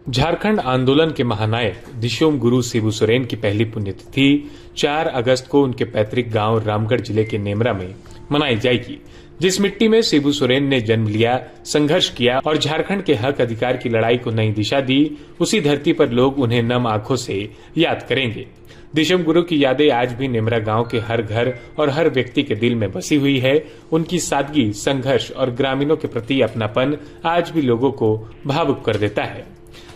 झारखंड आंदोलन के महानायक दिशोम गुरु शिबू सोरेन की पहली पुण्यतिथि 4 अगस्त को उनके पैतृक गांव रामगढ़ जिले के नेमरा में मनाई जाएगी। जिस मिट्टी में शिबू सोरेन ने जन्म लिया, संघर्ष किया और झारखंड के हक अधिकार की लड़ाई को नई दिशा दी, उसी धरती पर लोग उन्हें नम आंखों से याद करेंगे। दिशोम गुरु की यादें आज भी नेमरा गांव के हर घर और हर व्यक्ति के दिल में बसी हुई है। उनकी सादगी, संघर्ष और ग्रामीणों के प्रति अपनापन आज भी लोगों को भावुक कर देता है।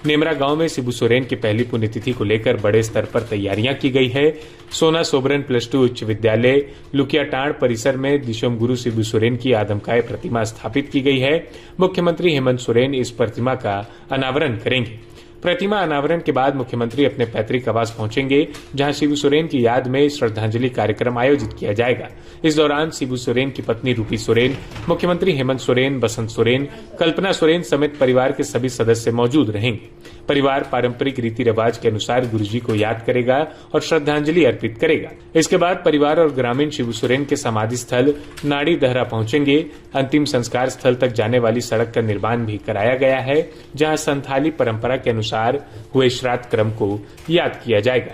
नेमरा गांव में शिबू सोरेन की पहली पुण्यतिथि को लेकर बड़े स्तर पर तैयारियां की गई है। सोना सोबरन +2 उच्च विद्यालय लुकियाटांड परिसर में दिशोम गुरु शिबू सोरेन की आदमकद प्रतिमा स्थापित की गई है। मुख्यमंत्री हेमंत सोरेन इस प्रतिमा का अनावरण करेंगे। प्रतिमा अनावरण के बाद मुख्यमंत्री अपने पैतृक आवास पहुंचेंगे, जहां शिबू सोरेन की याद में श्रद्धांजलि कार्यक्रम आयोजित किया जाएगा। इस दौरान शिबू सोरेन की पत्नी रूपी सोरेन, मुख्यमंत्री हेमंत सोरेन, बसंत सोरेन, कल्पना सोरेन समेत परिवार के सभी सदस्य मौजूद रहेंगे। परिवार पारंपरिक रीति रिवाज के अनुसार गुरुजी को याद करेगा और श्रद्धांजलि अर्पित करेगा। इसके बाद परिवार और ग्रामीण शिबू सोरेन के समाधि स्थल नाड़ी दहरा पहुंचेंगे। अंतिम संस्कार स्थल तक जाने वाली सड़क का निर्माण भी कराया गया है, जहां संथाली परंपरा के अनुसार हुए श्राद्ध क्रम को याद किया जाएगा।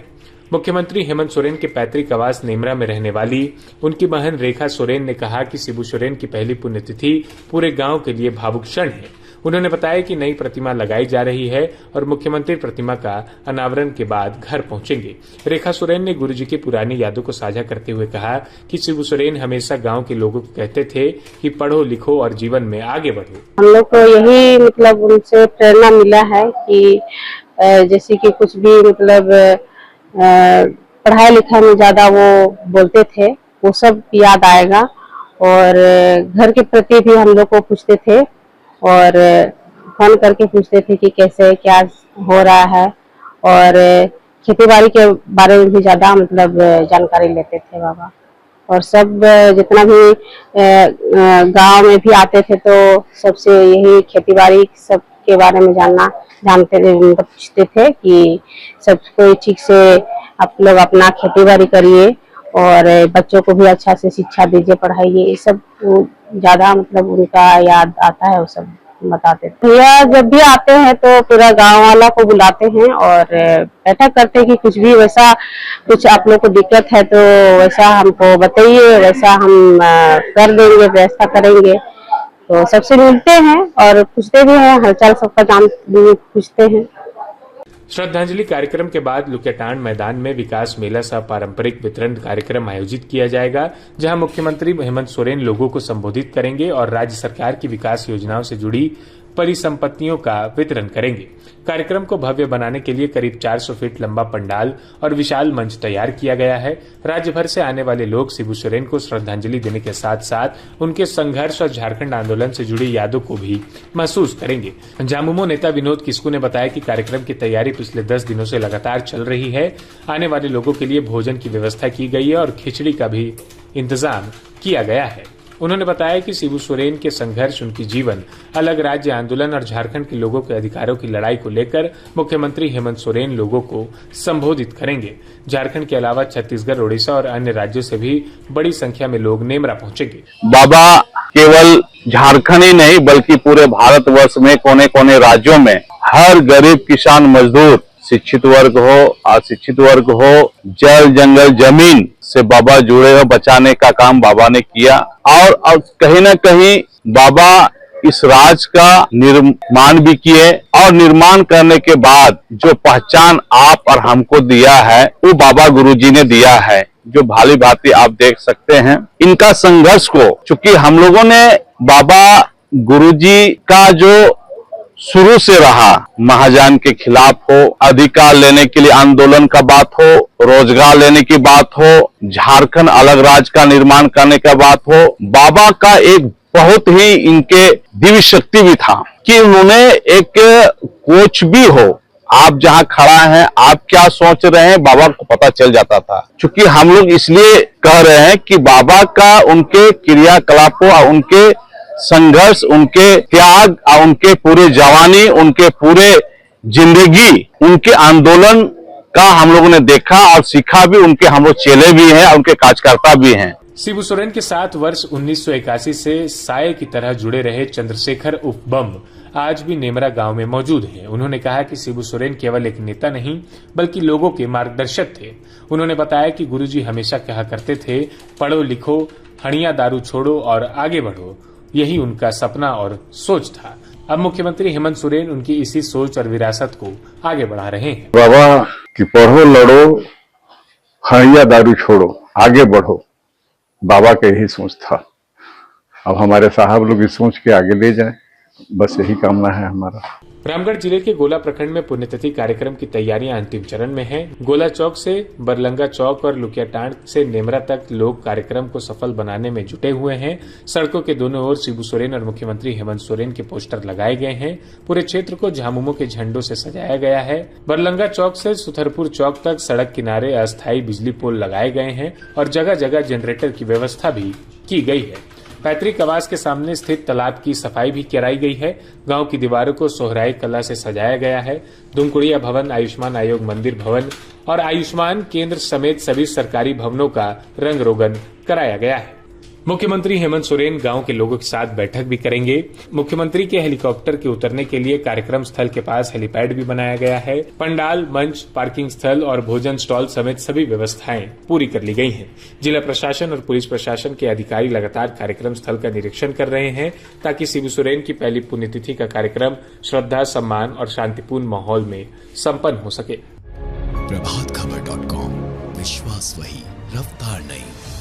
मुख्यमंत्री हेमंत सोरेन के पैतृक आवास नेमरा में रहने वाली उनकी बहन रेखा सोरेन ने कहा कि शिबू सोरेन की पहली पुण्यतिथि पूरे गांव के लिए भावुक क्षण है। उन्होंने बताया कि नई प्रतिमा लगाई जा रही है और मुख्यमंत्री प्रतिमा का अनावरण के बाद घर पहुंचेंगे। रेखा सोरेन ने गुरुजी की पुरानी यादों को साझा करते हुए कहा कि शिबू सोरेन हमेशा गांव के लोगों को कहते थे कि पढ़ो लिखो और जीवन में आगे बढ़ो। हम लोग को यही उनसे प्रेरणा मिला है कि जैसे कि कुछ भी पढ़ाई लिखाई में ज्यादा वो बोलते थे, वो सब याद आएगा। और घर के प्रति भी हम लोग को पूछते थे और फोन करके पूछते थे कि कैसे क्या हो रहा है, और खेती बाड़ी के बारे में भी ज्यादा जानकारी लेते थे बाबा। और सब जितना भी गांव में भी आते थे तो सबसे यही खेती बाड़ी सब के बारे में जानते थे, पूछते थे कि सब कोई ठीक से आप लोग अपना खेती बाड़ी करिए और बच्चों को भी अच्छा से शिक्षा दीजिए, पढ़ाइए। ये सब ज्यादा उनका याद आता है, वो सब बताते थे। भैया जब भी आते हैं तो पूरा गांव वाला को बुलाते हैं और बैठक करते हैं कि कुछ भी वैसा कुछ आप लोग को दिक्कत है तो वैसा हमको बताइए, वैसा हम कर देंगे, व्यवस्था करेंगे। तो सबसे मिलते हैं और पूछते भी हैं, हालचाल सबका पूछते हैं। श्रद्धांजलि कार्यक्रम के बाद लुकियाटांड मैदान में विकास मेला सह पारंपरिक वितरण कार्यक्रम आयोजित किया जाएगा, जहां मुख्यमंत्री हेमंत सोरेन लोगों को संबोधित करेंगे और राज्य सरकार की विकास योजनाओं से जुड़ी परिसंपत्तियों का वितरण करेंगे। कार्यक्रम को भव्य बनाने के लिए करीब 400 फीट लंबा पंडाल और विशाल मंच तैयार किया गया है। राज्य भर से आने वाले लोग शिबू सोरेन को श्रद्धांजलि देने के साथ साथ उनके संघर्ष और झारखंड आंदोलन से जुड़ी यादों को भी महसूस करेंगे। जामुमो नेता विनोद किस्कू ने बताया कि कार्यक्रम की तैयारी पिछले 10 दिनों से लगातार चल रही है। आने वाले लोगों के लिए भोजन की व्यवस्था की गई है और खिचड़ी का भी इंतजाम किया गया है। उन्होंने बताया कि शिबू सोरेन के संघर्ष, उनकी जीवन, अलग राज्य आंदोलन और झारखंड के लोगों के अधिकारों की लड़ाई को लेकर मुख्यमंत्री हेमंत सोरेन लोगों को संबोधित करेंगे। झारखंड के अलावा छत्तीसगढ़, ओडिशा और अन्य राज्यों से भी बड़ी संख्या में लोग नेमरा पहुंचेंगे। बाबा केवल झारखंड ही नहीं बल्कि पूरे भारतवर्ष में कोने कोने राज्यों में हर गरीब किसान मजदूर, शिक्षित वर्ग हो, अशिक्षित वर्ग हो, जल जंगल जमीन से बाबा जुड़े हो, बचाने का काम बाबा ने किया। और कहीं न कहीं बाबा इस राज का निर्माण भी किए और निर्माण करने के बाद जो पहचान आप और हमको दिया है वो बाबा गुरुजी ने दिया है, जो भाली भांति आप देख सकते हैं। इनका संघर्ष को चूंकि हम लोगों ने बाबा गुरुजी का जो शुरू से रहा, महाजन के खिलाफ हो, अधिकार लेने के लिए आंदोलन का बात हो, रोजगार लेने की बात हो, झारखंड अलग राज्य का निर्माण करने का बात हो, बाबा का एक बहुत ही इनके दिव्य शक्ति भी था कि उन्होंने एक कोच भी हो, आप जहां खड़ा हैं, आप क्या सोच रहे हैं, बाबा को पता चल जाता था। क्योंकि हम लोग इसलिए कह रहे हैं कि बाबा का उनके क्रियाकलापों और उनके संघर्ष, उनके त्याग और उनके पूरे जवानी, उनके पूरे जिंदगी, उनके आंदोलन का हम लोगों ने देखा और सीखा भी। उनके हम लोग चेले भी हैं और उनके कार्यकर्ता भी हैं। शिबू सोरेन के साथ वर्ष 1981 से साये की तरह जुड़े रहे चंद्रशेखर उर्फ बम आज भी नेमरा गांव में मौजूद हैं। उन्होंने कहा कि शिबू सोरेन केवल एक नेता नहीं बल्कि लोगों के मार्गदर्शक थे। उन्होंने बताया कि गुरुजी हमेशा कहा करते थे, पढ़ो लिखो, हणिया दारू छोड़ो और आगे बढ़ो। यही उनका सपना और सोच था। अब मुख्यमंत्री हेमंत सोरेन उनकी इसी सोच और विरासत को आगे बढ़ा रहे हैं। बाबा कि पढ़ो लड़ो, हणिया दारू छोड़ो, आगे बढ़ो, बाबा का यही सोच था। अब हमारे साहब लोग इस सोच के आगे ले जाएं, बस यही कामना है हमारा। रामगढ़ जिले के गोला प्रखंड में पुण्यतिथि कार्यक्रम की तैयारियां अंतिम चरण में हैं। गोला चौक से बरलंगा चौक और लुकियाटांड से नेमरा तक लोग कार्यक्रम को सफल बनाने में जुटे हुए हैं। सड़कों के दोनों ओर शिबू सोरेन और मुख्यमंत्री हेमंत सोरेन के पोस्टर लगाए गए हैं। पूरे क्षेत्र को झामुमो के झंडों से सजाया गया है। बरलंगा चौक से सुथरपुर चौक तक सड़क किनारे अस्थायी बिजली पोल लगाए गए हैं और जगह जगह जनरेटर की व्यवस्था भी की गई है। पैतृक आवास के सामने स्थित तालाब की सफाई भी कराई गई है। गांव की दीवारों को सोहराई कला से सजाया गया है। दुमकुड़िया भवन, आयुष्मान आयोग मंदिर भवन और आयुष्मान केंद्र समेत सभी सरकारी भवनों का रंग रोगन कराया गया है। मुख्यमंत्री हेमंत सोरेन गांव के लोगों के साथ बैठक भी करेंगे। मुख्यमंत्री के हेलीकॉप्टर के उतरने के लिए कार्यक्रम स्थल के पास हेलीपैड भी बनाया गया है। पंडाल, मंच, पार्किंग स्थल और भोजन स्टॉल समेत सभी व्यवस्थाएं पूरी कर ली गई हैं। जिला प्रशासन और पुलिस प्रशासन के अधिकारी लगातार कार्यक्रम स्थल का निरीक्षण कर रहे हैं ताकि शिबू सोरेन की पहली पुण्यतिथि का कार्यक्रम श्रद्धा, सम्मान और शांतिपूर्ण माहौल में संपन्न हो सके। प्रभातखबर.com, विश्वास वही, रफ्तार नहीं।